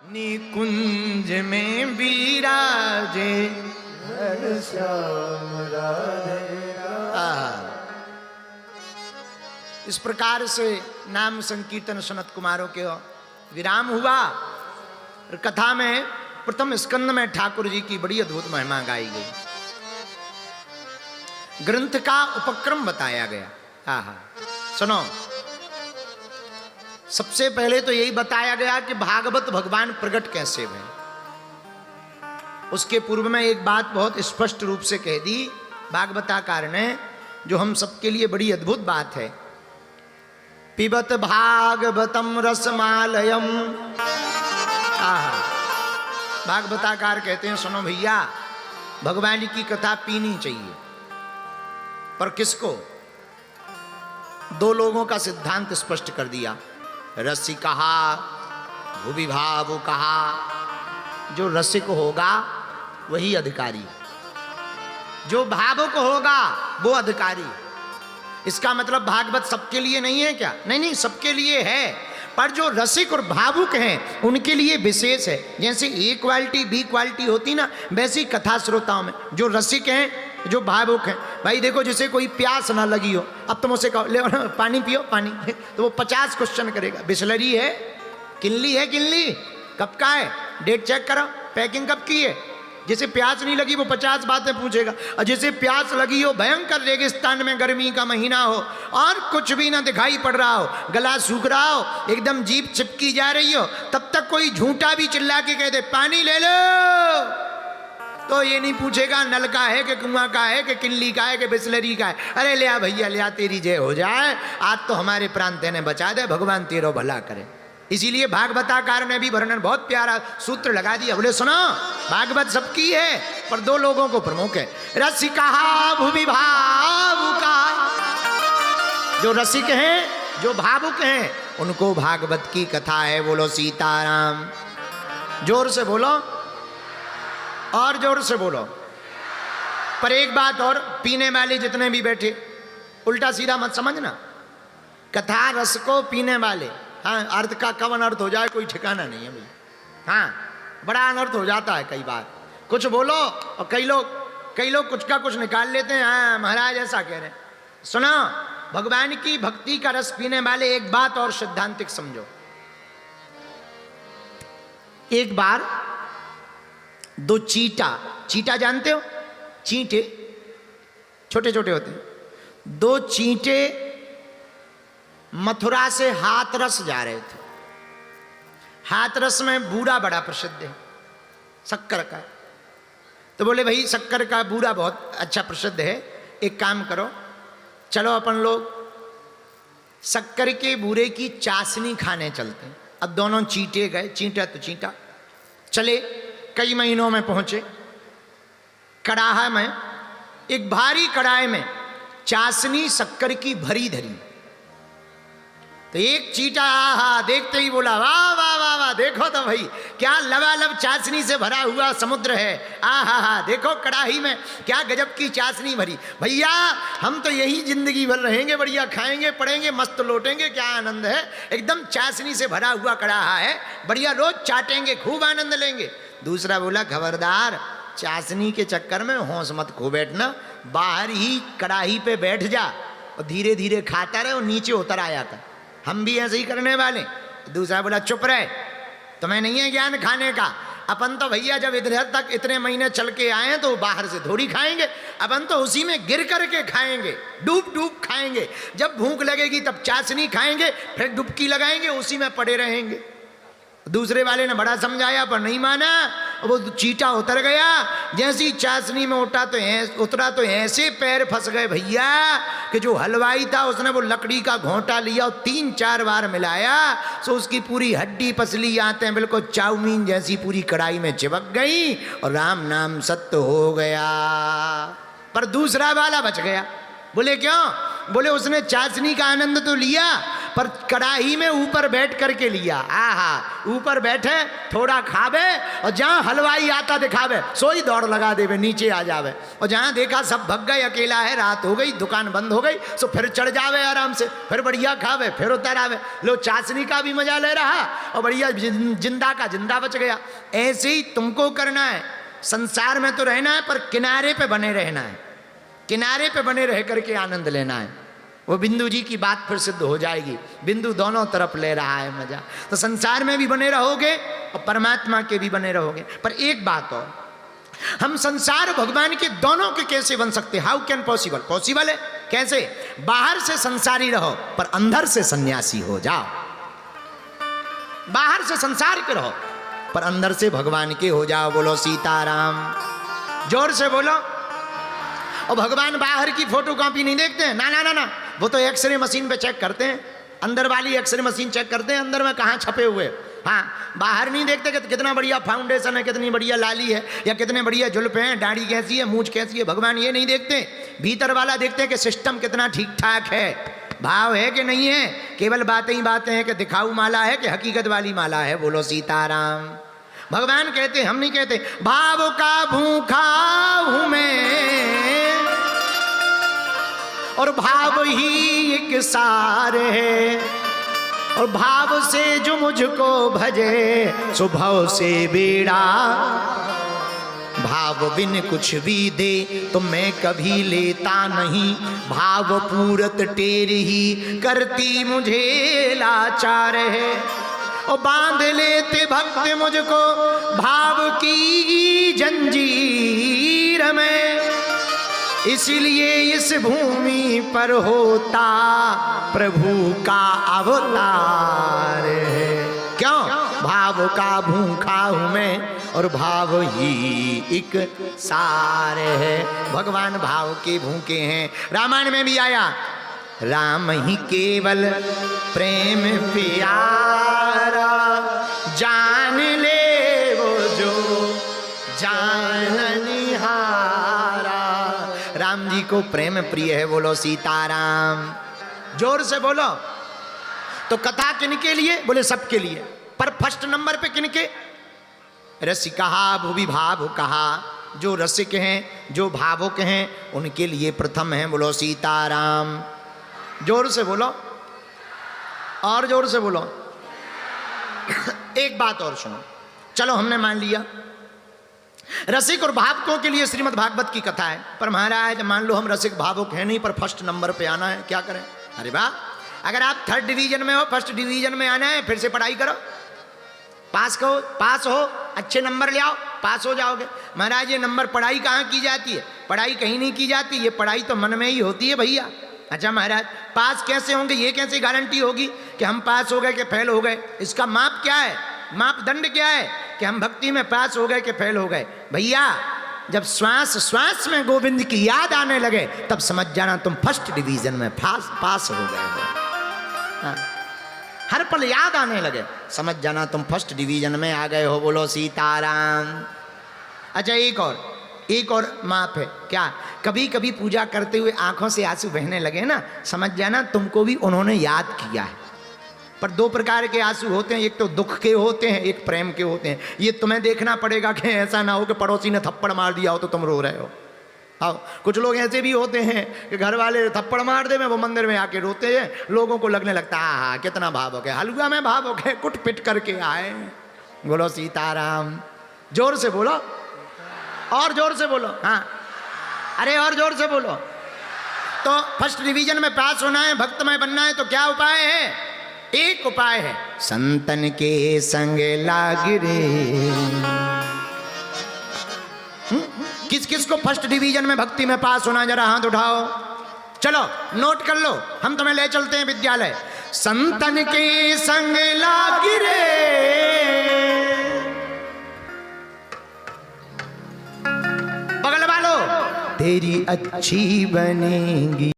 निकुंज में विराजे श्याम राधे राधे। इस प्रकार से नाम संकीर्तन सनत कुमारों के विराम हुआ और कथा में प्रथम स्कंद में ठाकुर जी की बड़ी अद्भुत महिमा गाई गई, ग्रंथ का उपक्रम बताया गया। हाँ हाँ सुनो, सबसे पहले तो यही बताया गया कि भागवत भगवान प्रकट कैसे हुए। उसके पूर्व में एक बात बहुत स्पष्ट रूप से कह दी भागवताकार ने, जो हम सबके लिए बड़ी अद्भुत बात है। पिबत भागवतम रसमालयम। भागवताकार कहते हैं सुनो भैया, भगवान की कथा पीनी चाहिए, पर किसको? दो लोगों का सिद्धांत स्पष्ट कर दिया। रसिकहा भुवि भावु कहा, जो रसिक होगा वही अधिकारी, जो भावुक होगा वो अधिकारी। इसका मतलब भागवत सबके लिए नहीं है क्या? नहीं नहीं, सबके लिए है, पर जो रसिक और भावुक हैं उनके लिए विशेष है। जैसे ए क्वालिटी बी क्वालिटी होती ना, वैसी कथा श्रोताओं में जो रसिक हैं, जो भावुक हैं। भाई देखो, जैसे कोई प्यास ना लगी हो, अब तुम उसे कहो ले पानी पियो पानी, तो वो 50 क्वेश्चन करेगा। बिस्लरी है, किनली है, किनली कब का है, डेट चेक करो, पैकिंग कब की है। जैसे प्यास नहीं लगी वो 50 बातें पूछेगा, और जैसे प्यास लगी हो, भयंकर रेगिस्तान में गर्मी का महीना हो और कुछ भी ना दिखाई पड़ रहा हो, गला सूख रहा हो, एकदम जीभ चिपकी जा रही हो, तब तक कोई झूठा भी चिल्ला के कह दे पानी ले लो, तो ये नहीं पूछेगा नल का है कि कुआं का है कि किनली का है कि बिस्लरी का है। अरे ले आ भैया ले आ, तेरी जय हो जाए, आज तो हमारे प्राण तेने बचा दे, भगवान तेरो भला करे। इसीलिए भागवताकार ने भी वर्णन बहुत प्यारा सूत्र लगा दिया। बोले सुनो, भागवत सबकी है पर दो लोगों को प्रमुख है। रसिका भुवि भावुका, जो रसिक हैं, जो भावुक हैं, उनको भागवत की कथा है। बोलो सीताराम। जोर से बोलो, और जोर से बोलो। पर एक बात और, पीने वाले जितने भी बैठे, उल्टा सीधा मत समझना। कथा रस को पीने वाले, हाँ, अर्थ का कब अनर्थ हो जाए कोई ठिकाना नहीं है भैया। हाँ, बड़ा अनर्थ हो जाता है कई बार। कुछ बोलो और कई लोग कुछ का कुछ निकाल लेते हैं। हाँ महाराज ऐसा कह रहे हैं। सुनो, भगवान की भक्ति का रस पीने वाले एक बात और सिद्धांतिक समझो। एक बार दो चीटा जानते हो, चींटे छोटे छोटे होते हैं, दो चींटे मथुरा से हाथरस जा रहे थे। हाथरस में बूरा बड़ा प्रसिद्ध है, शक्कर का। तो बोले भाई शक्कर का बूरा बहुत अच्छा प्रसिद्ध है, एक काम करो, चलो अपन लोग शक्कर के बूरे की चाशनी खाने चलते हैं। अब दोनों चींटे गए, चींटा तो चींटा चले, कई महीनों में पहुंचे। कड़ाहा में, एक भारी कड़ाई में चाशनी शक्कर की भरी धरी। तो एक चीटा आहा देखते ही बोला वाह वाह वाह वाह, देखो तो भाई क्या लबालब चाशनी से भरा हुआ समुद्र है। आहा हा, देखो कड़ाही में क्या गजब की चाशनी भरी। भैया हम तो यही जिंदगी भर रहेंगे, बढ़िया खाएंगे पड़ेंगे, मस्त लौटेंगे, क्या आनंद है। एकदम चाशनी से भरा हुआ कड़ाहा है, बढ़िया रोज चाटेंगे, खूब आनंद लेंगे। दूसरा बोला खबरदार, चाशनी के चक्कर में होश मत खो बैठना, बाहर ही कड़ाही पे बैठ जा और धीरे धीरे खाता रहे और नीचे उतर आया कर, हम भी ऐसे ही करने वाले। दूसरा बोला चुप रहे, तुम्हें नहीं है ज्ञान खाने का। अपन तो भैया जब इधर तक इतने महीने चल के आए हैं तो बाहर से थोड़ी खाएंगे, अपन तो उसी में गिर करके खाएंगे, डूब डूब खाएंगे। जब भूख लगेगी तब चाशनी खाएंगे, फिर डुबकी लगाएंगे, उसी में पड़े रहेंगे। दूसरे वाले ने बड़ा समझाया पर नहीं माना, वो चीटा उतर गया। जैसी चाशनी में उतरा तो ऐसे पैर फंस गए भैया कि जो हलवाई था उसने वो लकड़ी का घोंटा लिया और 3-4 बार मिलाया, तो उसकी पूरी हड्डी पसली आते बिल्कुल चाउमीन जैसी पूरी कढ़ाई में चिपक गई और राम नाम सत्य हो गया। पर दूसरा वाला बच गया। बोले क्यों? बोले उसने चाशनी का आनंद तो लिया पर कढ़ाई में ऊपर बैठ करके लिया। आहा, ऊपर बैठे थोड़ा खावे और जहां हलवाई आता दिखावे सोई दौड़ लगा देवे, नीचे आ जावे। और जहां देखा सब भग गए, अकेला है, रात हो गई, दुकान बंद हो गई, तो फिर चढ़ जावे आराम से, फिर बढ़िया खावे, फिर उतर आवे। लो चाशनी का भी मजा ले रहा और बढ़िया जिंदा का जिंदा बच गया। ऐसे ही तुमको करना है। संसार में तो रहना है पर किनारे पे बने रहना है, किनारे पे बने रह करके आनंद लेना है। वो बिंदु जी की बात फिर सिद्ध हो जाएगी। बिंदु दोनों तरफ ले रहा है मजा। तो संसार में भी बने रहोगे और परमात्मा के भी बने रहोगे। पर एक बात और, हम संसार भगवान के दोनों के कैसे बन सकते? How can possible? पॉसिबल है। कैसे? बाहर से संसारी रहो पर अंदर से सन्यासी हो जाओ। बाहर से संसार के रहो पर अंदर से भगवान के हो जाओ। बोलो सीताराम, जोर से बोलो। और भगवान बाहर की फोटो कॉपी नहीं देखते हैं, ना ना ना ना, वो तो एक्सरे मशीन पे चेक करते हैं, अंदर वाली एक्सरे मशीन चेक करते हैं अंदर में कहाँ छपे हुए। हाँ, बाहर नहीं देखते कि कितना बढ़िया फाउंडेशन है, कितनी बढ़िया लाली है, या कितने बढ़िया जुल्फ हैं, दाढ़ी कैसी है, मूंछ कैसी है। भगवान ये नहीं देखते, भीतर वाला देखते हैं कि सिस्टम कितना ठीक ठाक है, भाव है कि नहीं है। केवल बातें ही बातें हैं कि दिखाऊ माला है कि हकीकत वाली माला है। बोलो सीताराम। भगवान कहते, हम नहीं कहते, भाव का भूखा हूं मैं और भाव ही एक सार है, और भाव से जो मुझको भजे स्वभाव से बेड़ा। भाव बिन कुछ भी दे तो मैं कभी लेता नहीं, भाव पूरत टेर ही करती मुझे लाचार है। और बांध लेते भक्त मुझको भाव की जंजीर में, इसलिए इस भूमि पर होता प्रभु का अवतार है। क्यों? भाव का भूखा हूं मैं और भाव ही एक सार है। भगवान भाव के भूखे हैं। रामायण में भी आया, राम ही केवल प्रेम प्यारा, जान ले वो जो जाननिहारा। राम जी को प्रेम प्रिय है। बोलो सीताराम, जोर से बोलो। तो कथा किनके लिए? बोले सबके लिए। पर फर्स्ट नंबर पे किनके? रसिकहा भुवि भावुक कहा। जो रसिक हैं, जो भावुक हैं, उनके लिए प्रथम है। बोलो सीताराम, जोर से बोलो और जोर से बोलो। एक बात और सुनो, चलो हमने मान लिया रसिक और भावुकों के लिए श्रीमद् भागवत की कथा है। पर महाराज मान लो हम रसिक भावुक हैं नहीं, पर फर्स्ट नंबर पे आना है, क्या करें? अरे वाह, अगर आप थर्ड डिवीजन में हो, फर्स्ट डिवीजन में आना है, फिर से पढ़ाई करो, पास हो, अच्छे नंबर ले आओ, पास हो जाओगे। महाराज ये नंबर पढ़ाई कहाँ की जाती है? पढ़ाई कहीं नहीं की जाती, ये पढ़ाई तो मन में ही होती है भैया। अच्छा महाराज, पास कैसे होंगे? ये कैसे गारंटी होगी कि हम पास हो गए कि फेल हो गए? इसका माप क्या है, मापदंड क्या है कि हम भक्ति में पास हो गए कि फेल हो गए? भैया जब श्वास श्वास में गोविंद की याद आने लगे तब समझ जाना तुम फर्स्ट डिवीजन में पास हो गए हो। हाँ, हर पल याद आने लगे, समझ जाना तुम फर्स्ट डिवीजन में आ गए हो। बोलो सीताराम। अच्छा एक और माप है, क्या? कभी कभी पूजा करते हुए आंखों से आंसू बहने लगे ना, समझ जाना तुमको भी उन्होंने याद किया है। पर दो प्रकार के आंसू होते हैं, एक तो दुख के होते हैं, एक प्रेम के होते हैं। ये तुम्हें देखना पड़ेगा कि ऐसा ना हो कि पड़ोसी ने थप्पड़ मार दिया हो तो तुम रो रहे हो। हाँ, कुछ लोग ऐसे भी होते हैं कि घर वाले थप्पड़ मार दे में वो मंदिर में आके रोते हैं, लोगों को लगने लगता है हाँ कितना भावुक है, हलवा में भावुक है, कुट पिट करके आए। बोलो सीताराम, जोर से बोलो और जोर से बोलो। हाँ, अरे और जोर से बोलो। तो फर्स्ट डिवीजन में पास होना है, भक्तमय बनना है, तो क्या उपाय है? एक उपाय है, संतन के संग लाग रे। किस किस को फर्स्ट डिवीजन में भक्ति में पास होना, जरा हाथ उठाओ। चलो नोट कर लो, हम तुम्हें ले चलते हैं विद्यालय। संतन के संग लाग रे, बगल वालों तेरी अच्छी बनेगी।